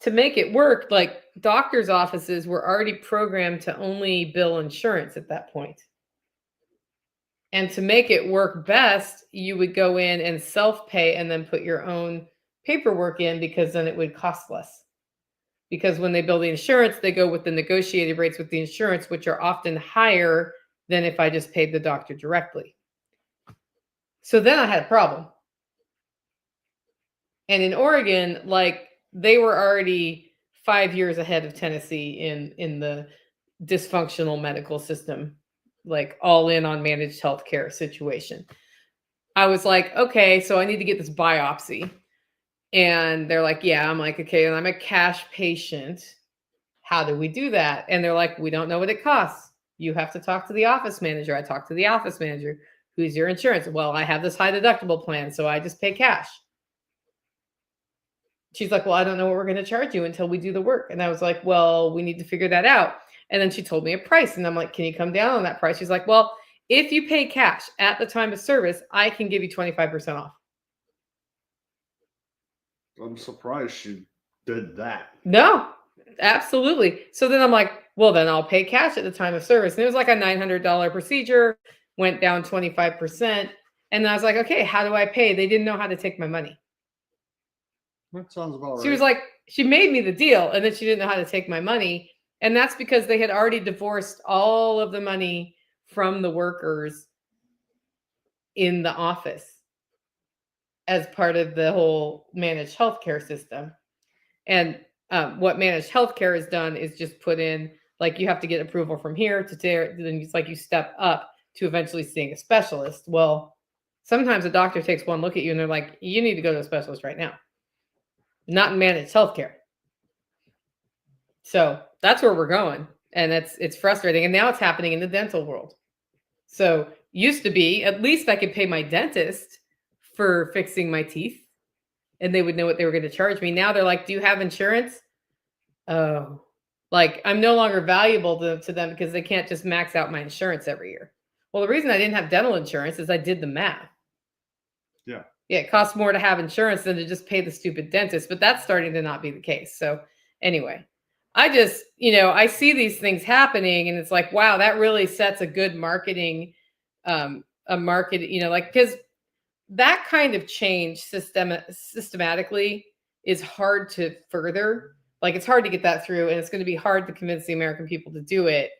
to make it work, like doctors' offices were already programmed to only bill insurance at that point. And to make it work best, you would go in and self-pay and then put your own paperwork in because then it would cost less. Because when they bill the insurance, they go with the negotiated rates with the insurance, which are often higher than if I just paid the doctor directly. So then I had a problem. And in Oregon, like they were already 5 years ahead of Tennessee in the dysfunctional medical system, like all in on managed healthcare situation. I was like, okay, so I need to get this biopsy. And they're like, yeah. I'm like, okay, and I'm a cash patient. How do we do that? And they're like, we don't know what it costs. You have to talk to the office manager. I talked to the office manager. Who's your insurance? Well, I have this high deductible plan, so I just pay cash. She's like, well, I don't know what we're going to charge you until we do the work. And I was like, well, we need to figure that out. And then she told me a price. And I'm like, can you come down on that price? She's like, well, if you pay cash at the time of service, I can give you 25% off. I'm surprised she did that. No, absolutely. So then I'm like, well, then I'll pay cash at the time of service. And it was like a $900 procedure, went down 25%. And I was like, okay, how do I pay? They didn't know how to take my money. That sounds about right. She was like, she made me the deal, and then she didn't know how to take my money. And that's because they had already divorced all of the money from the workers in the office as part of the whole managed healthcare system. And what managed healthcare has done is just put in, like, you have to get approval from here to there. Then it's like you step up to eventually seeing a specialist. Well, sometimes a doctor takes one look at you and they're like, you need to go to a specialist right now. Not in managed healthcare. So that's where we're going. And it's frustrating. And now it's happening in the dental world. So used to be, at least I could pay my dentist for fixing my teeth and they would know what they were going to charge me. Now they're like, do you have insurance? Oh, like I'm no longer valuable to them because they can't just max out my insurance every year. Well, the reason I didn't have dental insurance is I did the math. Yeah. Yeah, it costs more to have insurance than to just pay the stupid dentist, but that's starting to not be the case. So anyway, I just, I see these things happening and it's like, wow, that really sets a good marketing, because that kind of change systematically is hard to further. Like it's hard to get that through, and it's going to be hard to convince the American people to do it.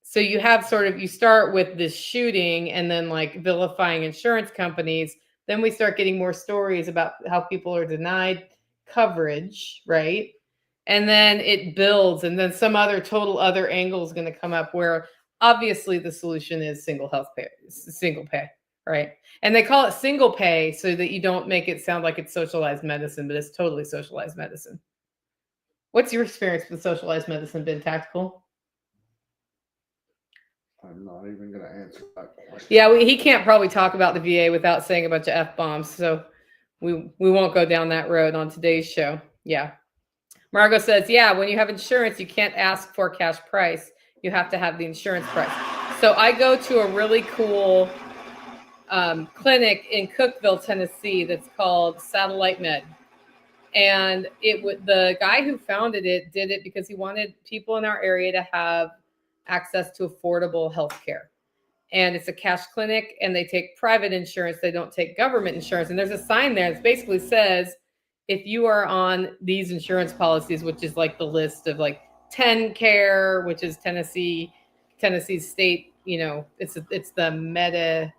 So you have you start with this shooting and then like vilifying insurance companies. Then we start getting more stories about how people are denied coverage, right? And then it builds, and then some other total other angle is going to come up where obviously the solution is single pay, right? And they call it single pay so that you don't make it sound like it's socialized medicine, but it's totally socialized medicine. What's your experience with socialized medicine been, Tactical? I'm not even going to answer that question. Yeah, he can't probably talk about the VA without saying a bunch of F-bombs, so we won't go down that road on today's show. Yeah. Margot says, yeah, when you have insurance, you can't ask for cash price. You have to have the insurance price. So I go to a really cool clinic in Cookeville, Tennessee that's called Satellite Med. And the guy who founded it did it because he wanted people in our area to have access to affordable health care. And it's a cash clinic, and they take private insurance. They don't take government insurance. And there's a sign there that basically says, if you are on these insurance policies, which is like the list of like 10 Care, which is Tennessee state, it's the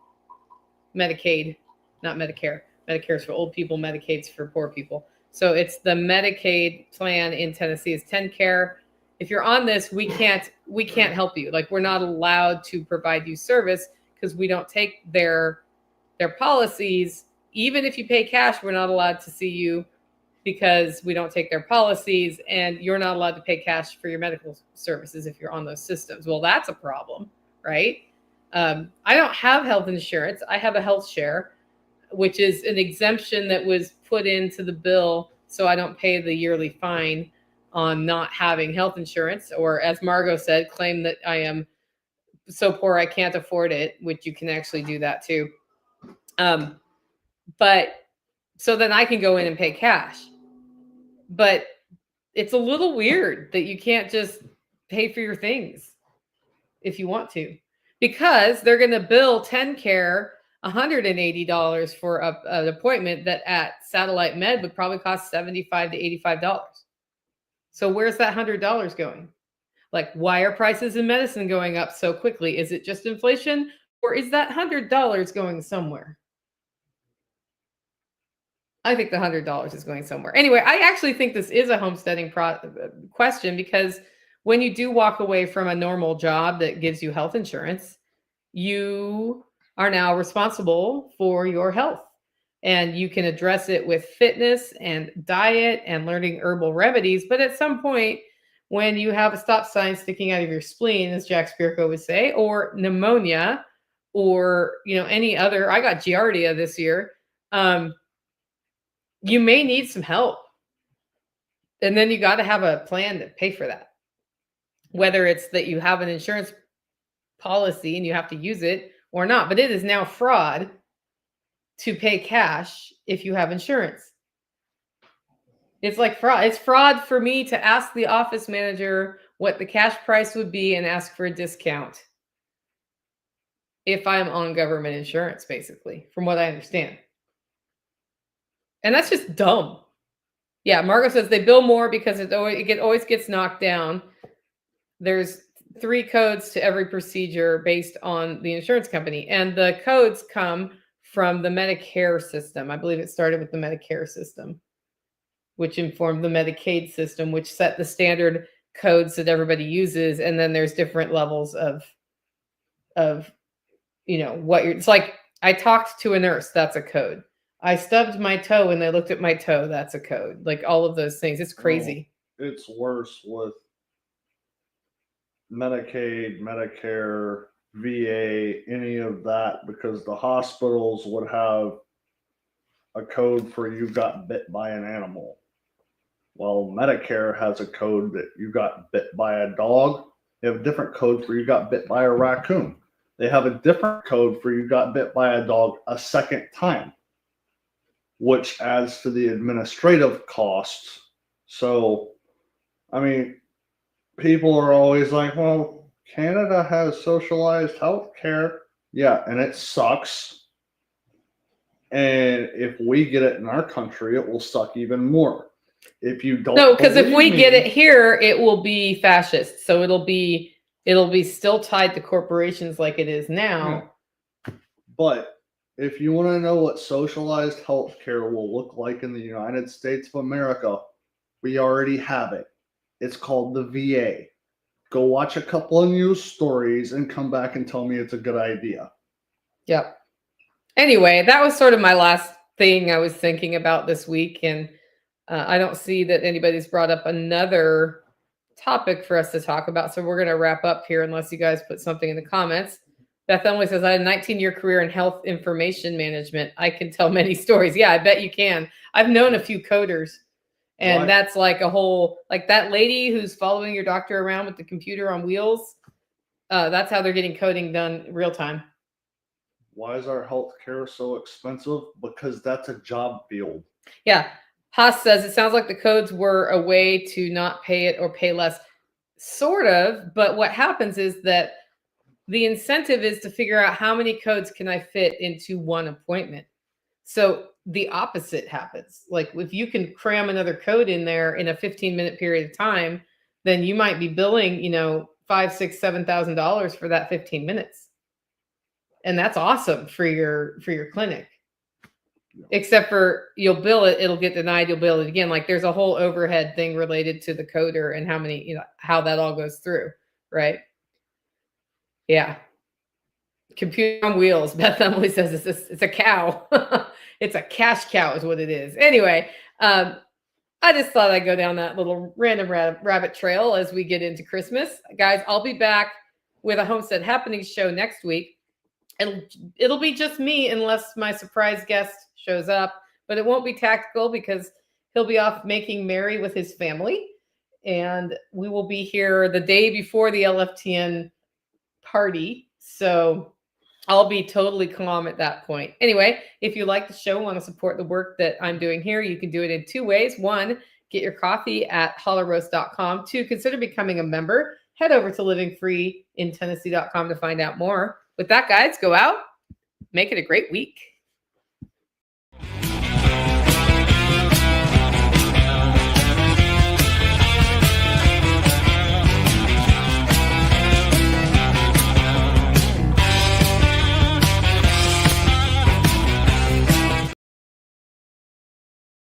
Medicaid, not Medicare. Medicare is for old people, Medicaid's for poor people. So it's the Medicaid plan in Tennessee is 10 Care. If you're on this, we can't help you. Like, we're not allowed to provide you service because we don't take their policies. Even if you pay cash, we're not allowed to see you because we don't take their policies, and you're not allowed to pay cash for your medical services if you're on those systems. Well, that's a problem, right? I don't have health insurance. I have a health share, which is an exemption that was put into the bill so I don't pay the yearly fine on not having health insurance, or as Margot said, claim that I am so poor I can't afford it, which you can actually do that too. But so then I can go in and pay cash. But it's a little weird that you can't just pay for your things if you want to, because they're going to bill 10 Care $180 for an appointment that at Satellite Med would probably cost $75 to $85. So where's that $100 going? Like, why are prices in medicine going up so quickly? Is it just inflation, or is that $100 going somewhere? I think the $100 is going somewhere. Anyway, I actually think this is a homesteading question, because when you do walk away from a normal job that gives you health insurance, you are now responsible for your health. And you can address it with fitness and diet and learning herbal remedies. But at some point, when you have a stop sign sticking out of your spleen, as Jack Spirko would say, or pneumonia, or any other, I got Giardia this year, you may need some help. And then you got to have a plan to pay for that. Whether it's that you have an insurance policy and you have to use it or not. But it is now fraud to pay cash if you have insurance. It's like fraud. It's fraud for me to ask the office manager what the cash price would be and ask for a discount if I'm on government insurance, basically, from what I understand. And that's just dumb. Yeah, Margot says they bill more because it always gets knocked down. There's 3 codes to every procedure based on the insurance company. And the codes come from the Medicare system. I believe it started with the Medicare system, which informed the Medicaid system, which set the standard codes that everybody uses. And then there's different levels of what it's like. I talked to a nurse. That's a code. I stubbed my toe and they looked at my toe. That's a code. Like, all of those things. It's crazy. Well, it's worse with Medicaid, Medicare, VA, any of that, because the hospitals would have a code for you got bit by an animal. Well, Medicare has a code that you got bit by a dog. They have a different code for you got bit by a raccoon. They have a different code for you got bit by a dog a second time, which adds to the administrative costs. So, I mean, people are always like, well, Canada has socialized health care. Yeah, and it sucks. And if we get it in our country, it will suck even more. If you don't, No, because if we believe get me- it here, it will be fascist. So it'll be still tied to corporations like it is now. But if you want to know what socialized healthcare will look like in the United States of America, we already have it. It's called the VA. Go watch a couple of news stories and come back and tell me it's a good idea. Yep. Anyway, that was sort of my last thing I was thinking about this week. And I don't see that anybody's brought up another topic for us to talk about. So we're going to wrap up here unless you guys put something in the comments. Beth Emily says, I had a 19-year career in health information management. I can tell many stories. Yeah, I bet you can. I've known a few coders. And Why? that's like a whole, like that lady who's following your doctor around with the computer on wheels. That's how they're getting coding done real time. Why is our healthcare so expensive? Because that's a job field. Yeah. Haas says, it sounds like the codes were a way to not pay it or pay less. Sort of. But what happens is that the incentive is to figure out how many codes can I fit into one appointment. So the opposite happens. Like if you can cram another code in there in a 15-minute period of time, then you might be billing, $5,000, $6,000, $7,000 for that 15 minutes. And that's awesome for your clinic. Yeah. Except for you'll bill it, it'll get denied, you'll bill it again. Like there's a whole overhead thing related to the coder and how that all goes through, right? Yeah. Computer on wheels. Beth Emily says it's a cow. It's a cash cow is what it is. Anyway, I just thought I'd go down that little random rabbit trail as we get into Christmas. Guys, I'll be back with a Homestead Happenings show next week. It'll be just me unless my surprise guest shows up, but it won't be tactical because he'll be off making merry with his family. And we will be here the day before the LFTN party. So I'll be totally calm at that point. Anyway, if you like the show, want to support the work that I'm doing here, you can do it in two ways. One, get your coffee at hollerroast.com. Two, consider becoming a member. Head over to livingfreeintennessee.com to find out more. With that, guys, go out, make it a great week.